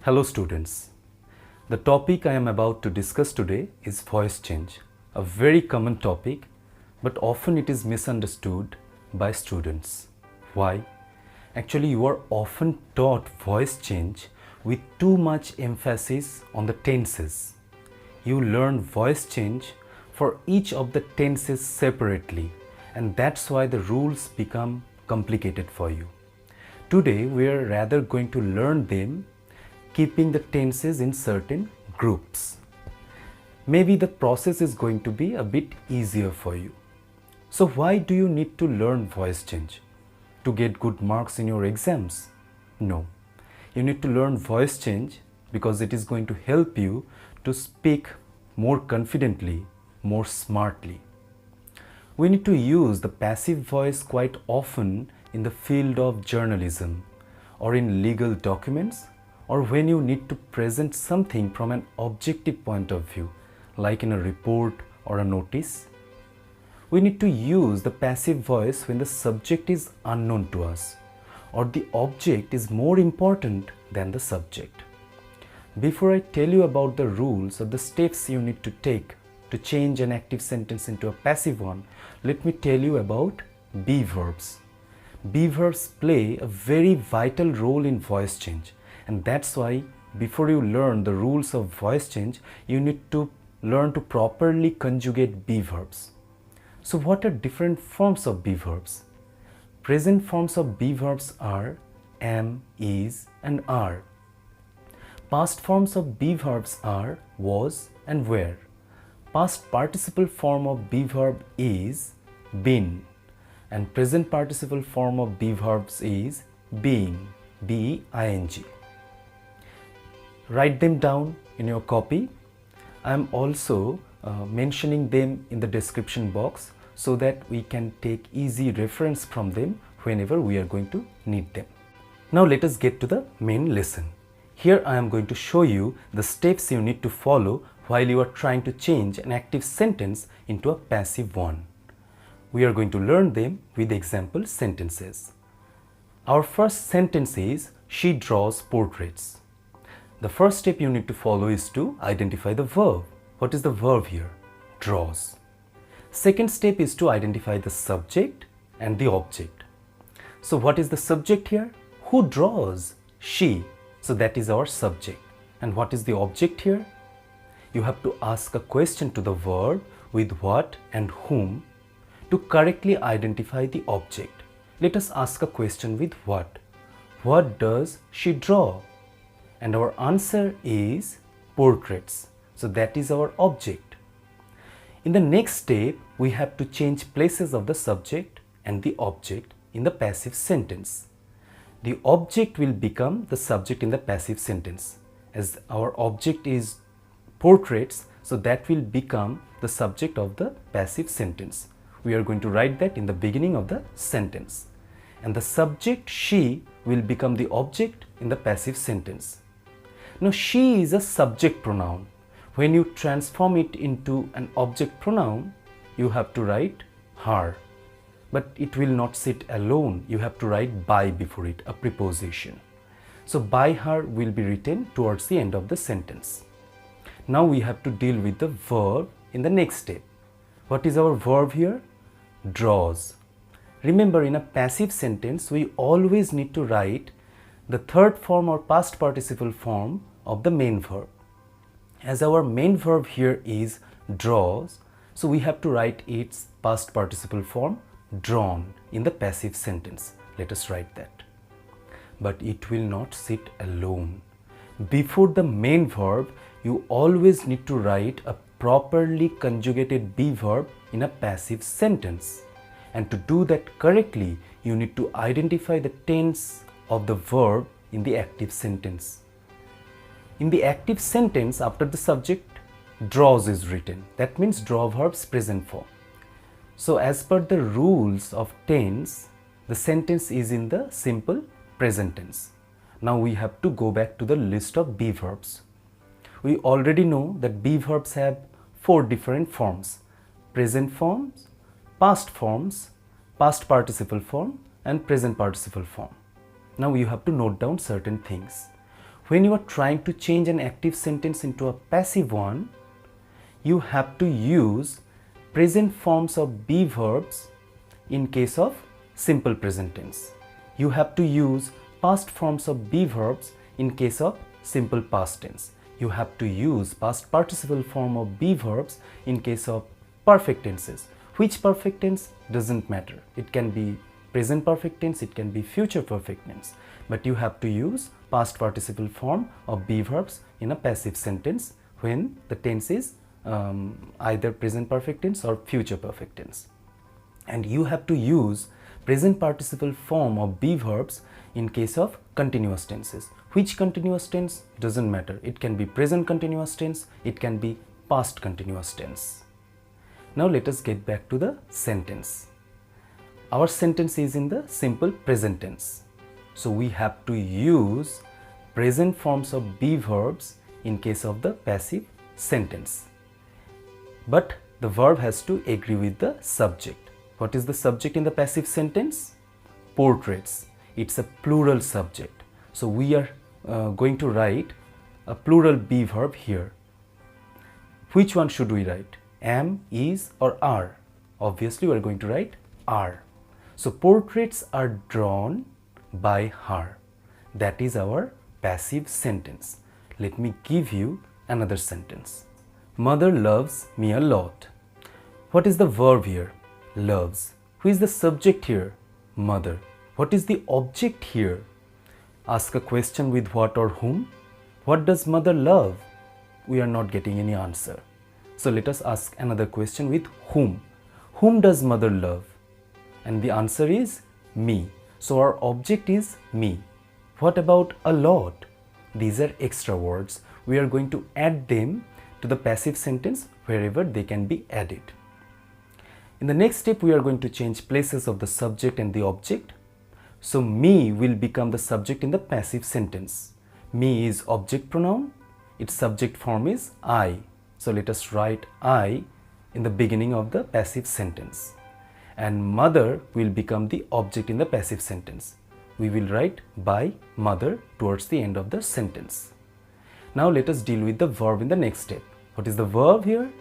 Hello students. The topic I am about to discuss today is voice change, a very common topic, but often it is misunderstood by students. Why? Actually, you are often taught voice change with too much emphasis on the tenses. You learn voice change for each of the tenses separately, and that's why the rules become complicated for you. Today, we are rather going to learn them keeping the tenses in certain groups. Maybe the process is going to be a bit easier for you. So why do you need to learn voice change? To get good marks in your exams? No. You need to learn voice change because it is going to help you to speak more confidently, more smartly. We need to use the passive voice quite often in the field of journalism or in legal documents, or when you need to present something from an objective point of view, like in a report or a notice. We need to use the passive voice when the subject is unknown to us, or the object is more important than the subject. Before I tell you about the rules or the steps you need to take to change an active sentence into a passive one, let me tell you about be-verbs. Be-verbs play a very vital role in voice change. And that's why before you learn the rules of voice change, you need to learn to properly conjugate be-verbs. So what are different forms of be-verbs? Present forms of be-verbs are am, is and are. Past forms of be-verbs are was and were. Past participle form of be-verb is been. And present participle form of be-verbs is being, B-E-I-N-G. Write them down in your copy. I am also mentioning them in the description box so that we can take easy reference from them whenever we are going to need them. Now let us get to the main lesson. Here I am going to show you the steps you need to follow while you are trying to change an active sentence into a passive one. We are going to learn them with example sentences. Our first sentence is, she draws portraits. The first step you need to follow is to identify the verb. What is the verb here? Draws. Second step is to identify the subject and the object. So what is the subject here? Who draws? She. So that is our subject. And what is the object here? You have to ask a question to the verb with what and whom to correctly identify the object. Let us ask a question with what. What does she draw? And our answer is portraits. So that is our object. In the next step, we have to change places of the subject and the object in the passive sentence. The object will become the subject in the passive sentence. As our object is portraits, so that will become the subject of the passive sentence. We are going to write that in the beginning of the sentence. And the subject, she, will become the object in the passive sentence. Now, she is a subject pronoun. When you transform it into an object pronoun, you have to write her. But it will not sit alone. You have to write by before it, a preposition. So, by her will be written towards the end of the sentence. Now, we have to deal with the verb in the next step. What is our verb here? Draws. Remember, in a passive sentence, we always need to write the third form or past participle form of the main verb. As our main verb here is draws, so we have to write its past participle form drawn in the passive sentence. Let us write that. But it will not sit alone. Before the main verb, you always need to write a properly conjugated be verb in a passive sentence. And to do that correctly, you need to identify the tense of the verb in the active sentence. In the active sentence, after the subject, draws is written. That means draw verb's present form. So as per the rules of tense, the sentence is in the simple present tense. Now we have to go back to the list of be verbs. We already know that be verbs have 4 different forms: present forms, past forms, past participle form and present participle form. Now you have to note down certain things. when you are trying to change an active sentence into a passive one, you have to use present forms of be verbs in case of simple present tense. You have to use past forms of be verbs in case of simple past tense. You have to use past participle form of be verbs in case of perfect tenses. Which perfect tense doesn't matter. It can be present perfect tense, it can be future perfect tense, but you have to use past participle form of be verbs in a passive sentence when the tense is either present perfect tense or future perfect tense. And you have to use present participle form of be verbs in case of continuous tenses. Which continuous tense doesn't matter. It can be present continuous tense, it can be past continuous tense. Now let us get back to the sentence. Our sentence is in the simple present tense. So we have to use present forms of be verbs in case of the passive sentence. But the verb has to agree with the subject. What is the subject in the passive sentence? Portraits. It's a plural subject. So we are going to write a plural be verb here. Which one should we write? Am, is, or are? Obviously we are going to write are. So portraits are drawn by her. That is our passive sentence. Let me give you another sentence. Mother loves me a lot. What is the verb here? Loves. Who is the subject here? Mother. What is the object here? Ask a question with what or whom. What does mother love? We are not getting any answer. So let us ask another question with whom. Whom does mother love? And the answer is me. So our object is me. What about a lot? These are extra words. We are going to add them to the passive sentence wherever they can be added. In the next step, we are going to change places of the subject and the object. So me will become the subject in the passive sentence. Me is object pronoun. Its subject form is I. So let us write I in the beginning of the passive sentence. And mother will become the object in the passive sentence. We will write by mother towards the end of the sentence. Now let us deal with the verb in the next step. What is the verb here?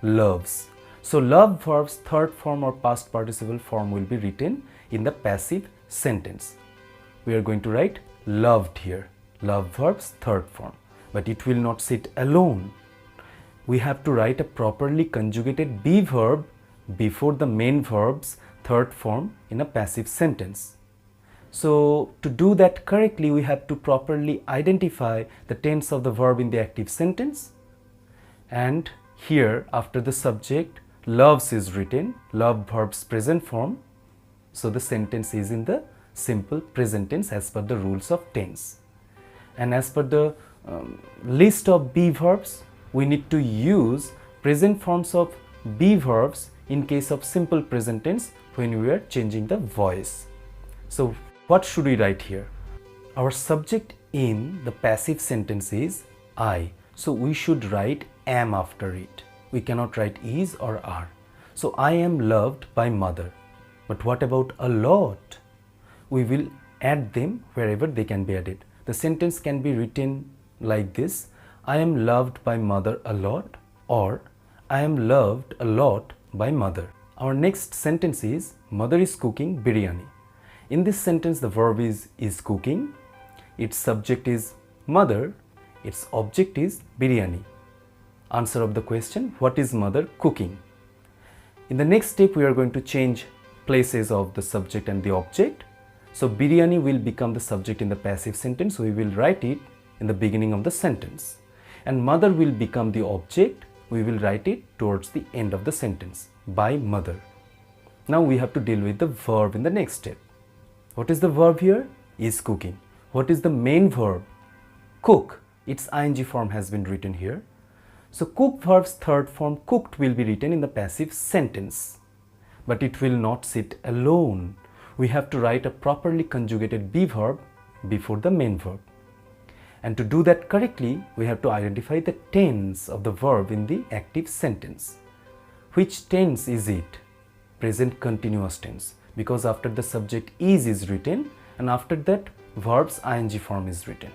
Loves. So love verb's third form or past participle form will be written in the passive sentence. We are going to write loved here. Love verb's third form. But it will not sit alone. We have to write a properly conjugated be verb before the main verb's third form in a passive sentence. So to do that correctly, we have to properly identify the tense of the verb in the active sentence. And here, after the subject, loves is written, love verb's present form. So the sentence is in the simple present tense as per the rules of tense. And as per the list of be verbs, we need to use present forms of be verbs in case of simple present tense when we are changing the voice. So what should we write here? Our subject in the passive sentence is I. So we should write am after it. We cannot write is or are. So I am loved by mother. But what about a lot? We will add them wherever they can be added. The sentence can be written like this. I am loved by mother a lot, or I am loved a lot by mother. Our next sentence is mother is cooking biryani. In this sentence, the verb is cooking. Its subject is mother. Its object is biryani. Answer of the question, what is mother cooking? In the next step, we are going to change places of the subject and the object. So biryani will become the subject in the passive sentence. We will write it in the beginning of the sentence. And mother will become the object. We will write it towards the end of the sentence, by mother. Now we have to deal with the verb in the next step. What is the verb here? Is cooking. What is the main verb? Cook. Its ing form has been written here. So cook verb's third form, cooked, will be written in the passive sentence. But it will not sit alone. We have to write a properly conjugated be verb before the main verb. And to do that correctly, we have to identify the tense of the verb in the active sentence. Which tense is it? Present continuous tense, because after the subject is written and after that verb's ing form is written.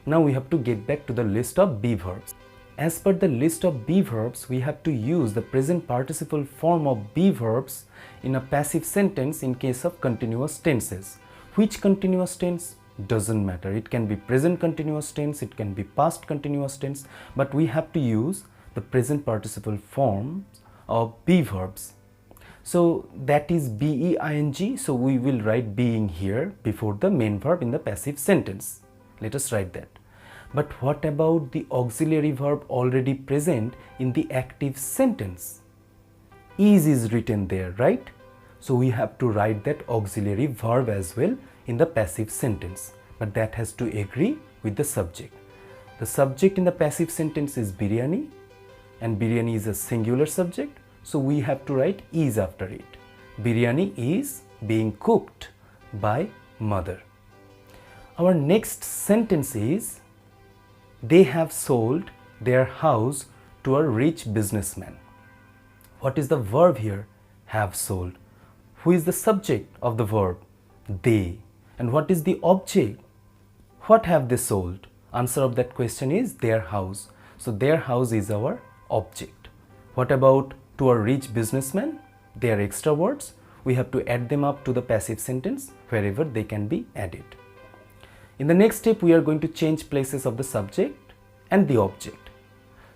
Now we have to get back to the list of be-verbs. As per the list of be-verbs, we have to use the present participle form of be-verbs in a passive sentence in case of continuous tenses. Which continuous tense? Doesn't matter. It can be present continuous tense, it can be past continuous tense, but we have to use the present participle forms of be-verbs. So that is being, so we will write being here before the main verb in the passive sentence. Let us write that. But what about the auxiliary verb already present in the active sentence? Is written there, right? So we have to write that auxiliary verb as well in the passive sentence, but that has to agree with the subject. The subject in the passive sentence is biryani, and biryani is a singular subject, so we have to write is after it. Biryani is being cooked by mother. Our next sentence is, they have sold their house to a rich businessman. What is the verb here? Have sold. Who is the subject of the verb? They. And what is the object? What have they sold? Answer of that question is their house. So their house is our object. What about to a rich businessman? They are extra words. We have to add them up to the passive sentence wherever they can be added. In the next step, we are going to change places of the subject and the object.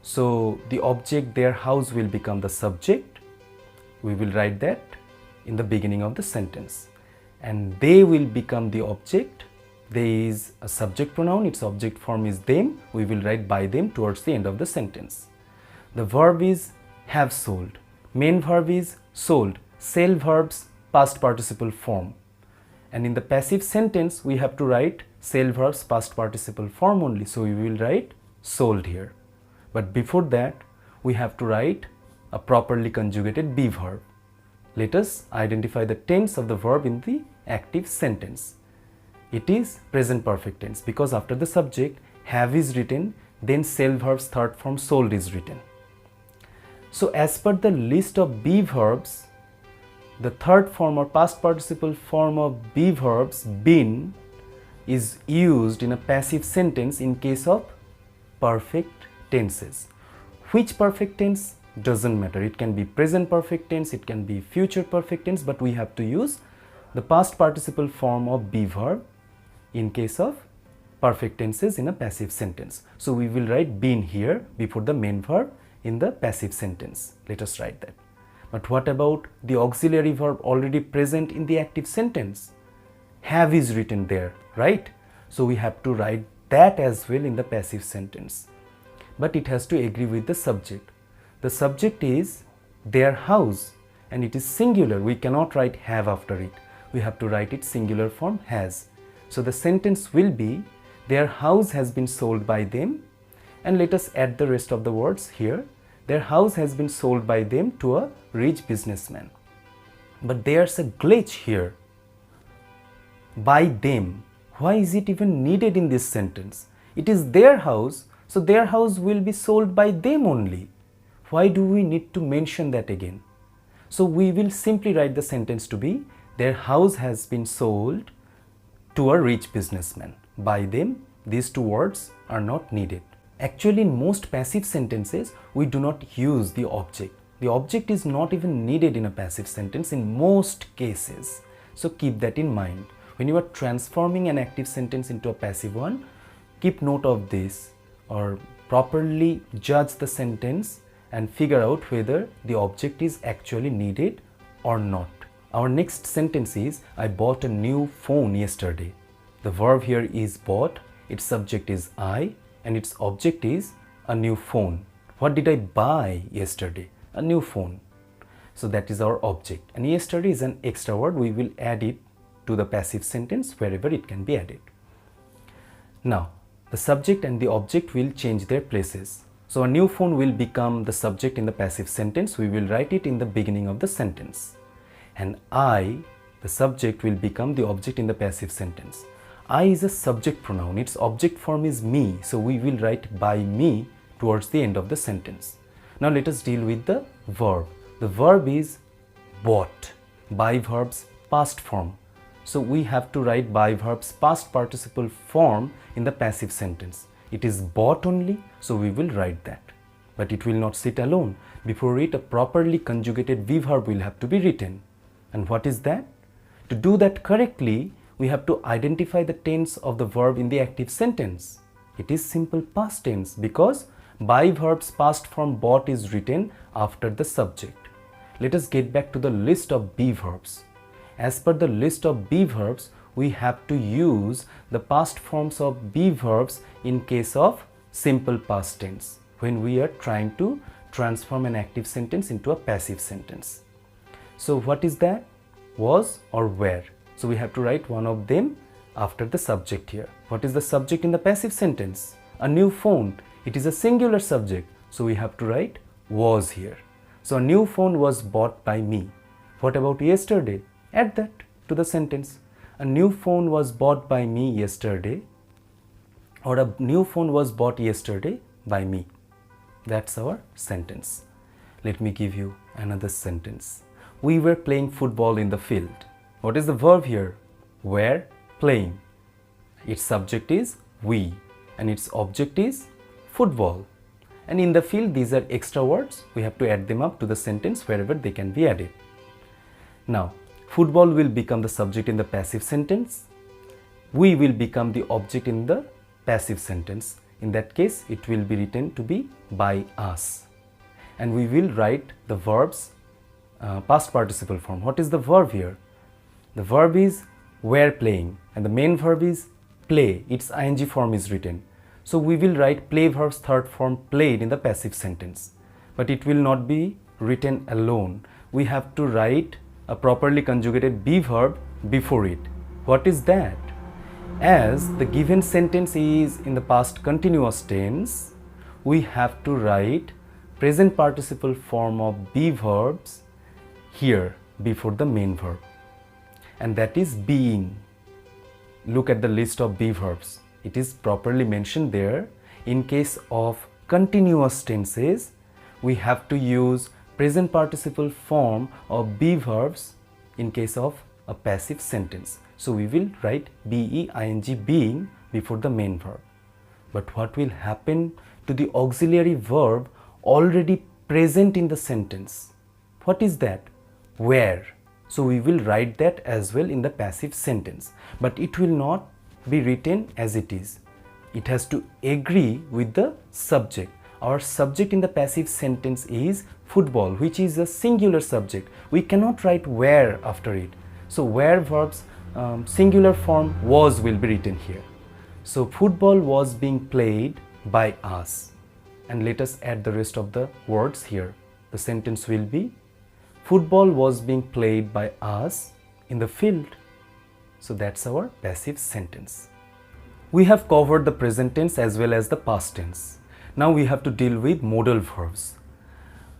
So the object, their house, will become the subject. We will write that in the beginning of the sentence. And they will become the object. They is a subject pronoun, its object form is them. We will write by them towards the end of the sentence. The verb is have sold. Main verb is sold. Sell verbs past participle form. And in the passive sentence, we have to write sell verbs past participle form only. So we will write sold here. But before that, we have to write a properly conjugated be verb. Let us identify the tense of the verb in the active sentence. It is present perfect tense because after the subject have is written, then sell verbs third form sold is written. So as per the list of be verbs, the third form or past participle form of be verbs, been, is used in a passive sentence in case of perfect tenses. Which perfect tense? Doesn't matter. It can be present perfect tense, it can be future perfect tense, but we have to use the past participle form of be verb in case of perfect tenses in a passive sentence. So we will write been here before the main verb in the passive sentence. Let us write that. But what about the auxiliary verb already present in the active sentence? Have is written there, right? So we have to write that as well in the passive sentence. But it has to agree with the subject. The subject is their house and it is singular. We cannot write have after it. We have to write it singular form has. So the sentence will be their house has been sold by them, and let us add the rest of the words here. Their house has been sold by them to a rich businessman. But there's a glitch here. By them. Why is it even needed in this sentence? It is their house, so their house will be sold by them only. Why do we need to mention that again? So we will simply write the sentence to be their house has been sold to a rich businessman. By them, these two words are not needed. Actually, in most passive sentences, we do not use the object. The object is not even needed in a passive sentence in most cases. So keep that in mind. When you are transforming an active sentence into a passive one, keep note of this or properly judge the sentence and figure out whether the object is actually needed or not. Our next sentence is, I bought a new phone yesterday. The verb here is bought, its subject is I, and its object is a new phone. What did I buy yesterday? A new phone. So that is our object. And yesterday is an extra word. We will add it to the passive sentence wherever it can be added. Now, the subject and the object will change their places. So a new phone will become the subject in the passive sentence. We will write it in the beginning of the sentence. And I, the subject, will become the object in the passive sentence. I is a subject pronoun. Its object form is me. So we will write by me towards the end of the sentence. Now let us deal with the verb. The verb is bought. By verbs past form. So we have to write by-verbs past participle form in the passive sentence. It is bought only, so we will write that. But it will not sit alone. Before it, a properly conjugated be-verb will have to be written. And what is that? To do that correctly, we have to identify the tense of the verb in the active sentence. It is simple past tense because by-verbs past form bought is written after the subject. Let us get back to the list of be-verbs. As per the list of be-verbs, we have to use the past forms of be-verbs in case of simple past tense when we are trying to transform an active sentence into a passive sentence. So what is that? Was or were. So we have to write one of them after the subject here. What is the subject in the passive sentence? A new phone. It is a singular subject. So we have to write was here. So a new phone was bought by me. What about yesterday? Add that to the sentence. A new phone was bought by me yesterday, or a new phone was bought yesterday by me. That's our sentence. Let me give you another sentence. We were playing football in the field. What is the verb here? Were playing. Its subject is we and its object is football. And in the field, these are extra words. We have to add them up to the sentence wherever they can be added. Now, football will become the subject in the passive sentence. We will become the object in the passive sentence. In that case, it will be written to be by us. And we will write the verbs past participle form. What is the verb here? The verb is were playing and the main verb is play. Its ing form is written. So we will write play verb's third form played in the passive sentence. But it will not be written alone. We have to write a properly conjugated be verb before it. What is that? As the given sentence is in the past continuous tense, we have to write present participle form of be verbs here before the main verb, and that is being. Look at the list of be verbs. It is properly mentioned there. In case of continuous tenses, we have to use present participle form of be verbs in case of a passive sentence. So we will write being being before the main verb. But what will happen to the auxiliary verb already present in the sentence? What is that? Where. So we will write that as well in the passive sentence. But it will not be written as it is. It has to agree with the subject. Our subject in the passive sentence is football, which is a singular subject. We cannot write where after it. So where verbs singular form was will be written here. So football was being played by us. And let us add the rest of the words here. The sentence will be football was being played by us in the field. So that's our passive sentence. We have covered the present tense as well as the past tense. Now we have to deal with modal verbs.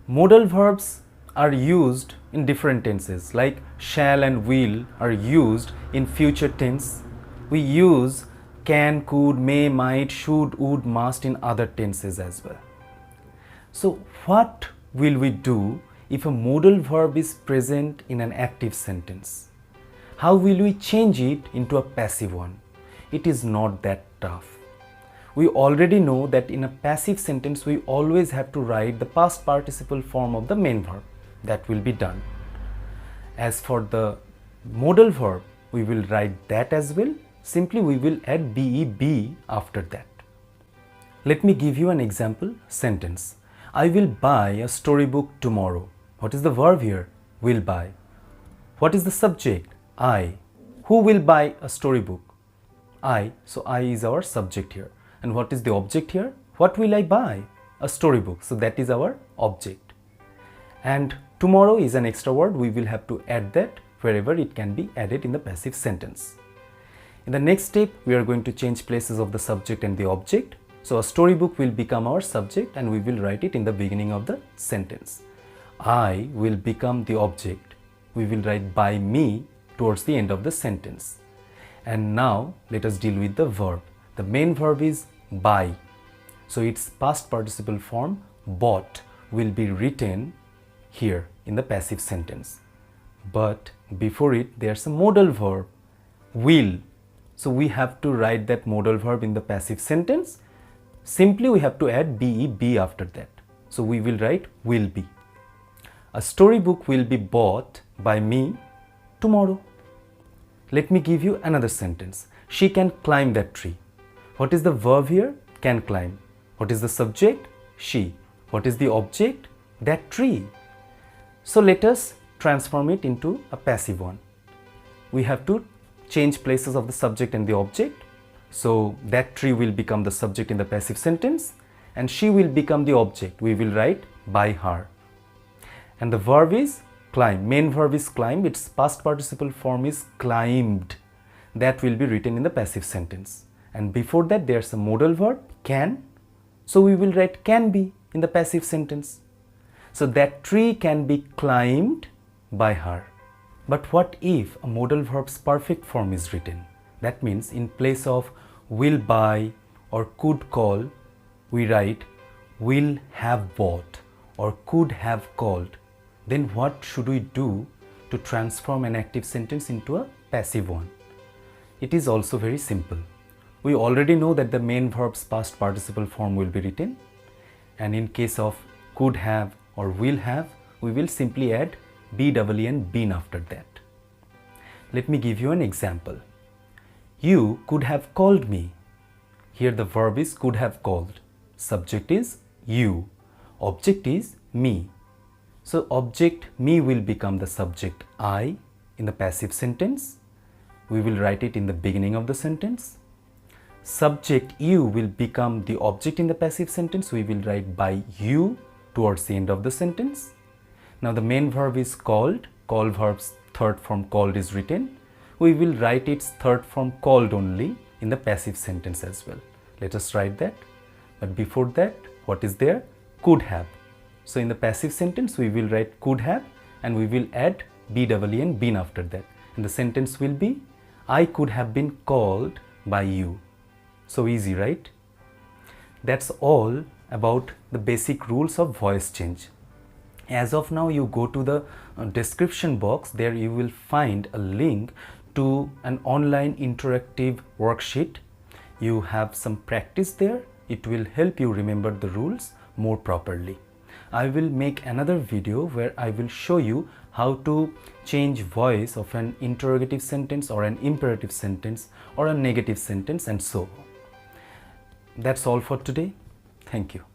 Modal verbs are used in different tenses, like shall and will are used in future tense. We use can, could, may, might, should, would, must in other tenses as well. So what will we do if a modal verb is present in an active sentence? How will we change it into a passive one? It is not that tough. We already know that in a passive sentence we always have to write the past participle form of the main verb. That will be done. As for the modal verb, we will write that as well. Simply we will add be after that. Let me give you an example sentence. I will buy a storybook tomorrow. What is the verb here? Will buy. What is the subject? I. Who will buy a storybook? I. So I is our subject here. And what is the object here? What will I buy? A storybook. So that is our object. And tomorrow is an extra word. We will have to add that wherever it can be added in the passive sentence. In the next step, we are going to change places of the subject and the object. So a storybook will become our subject and we will write it in the beginning of the sentence. I will become the object. We will write by me towards the end of the sentence. And now let us deal with the verb. The main verb is buy. So its past participle form bought will be written here in the passive sentence. But before it, there's a modal verb will. So we have to write that modal verb in the passive sentence. Simply we have to add be after that. So we will write will be. A storybook will be bought by me tomorrow. Let me give you another sentence. She can climb that tree. What is the verb here? Can climb. What is the subject? She. What is the object? That tree. So let us transform it into a passive one. We have to change places of the subject and the object. So that tree will become the subject in the passive sentence and she will become the object. We will write by her. And the verb is climb. Main verb is climb. Its past participle form is climbed. That will be written in the passive sentence. And before that there's a modal verb, can. So we will write can be in the passive sentence. So that tree can be climbed by her. But what if a modal verb's perfect form is written? That means in place of will buy or could call, we write will have bought or could have called. Then what should we do to transform an active sentence into a passive one? It is also very simple. We already know that the main verb's past participle form will be written, and in case of could have or will have, we will simply add be and been after that. Let me give you an example. You could have called me. Here the verb is could have called. Subject is you. Object is me. So object me will become the subject I in the passive sentence. We will write it in the beginning of the sentence. Subject you will become the object in the passive sentence. We will write by you towards the end of the sentence. Now the main verb is called. Call verb's third form called is written. We will write its third form called only in the passive sentence as well. Let us write that. But before that, what is there? Could have. So in the passive sentence, we will write could have and we will add be and been after that. And the sentence will be, I could have been called by you. So easy, right? That's all about the basic rules of voice change. As of now, you go to the description box. There you will find a link to an online interactive worksheet. You have some practice there. It will help you remember the rules more properly. I will make another video where I will show you how to change voice of an interrogative sentence or an imperative sentence or a negative sentence and so on. That's all for today. Thank you.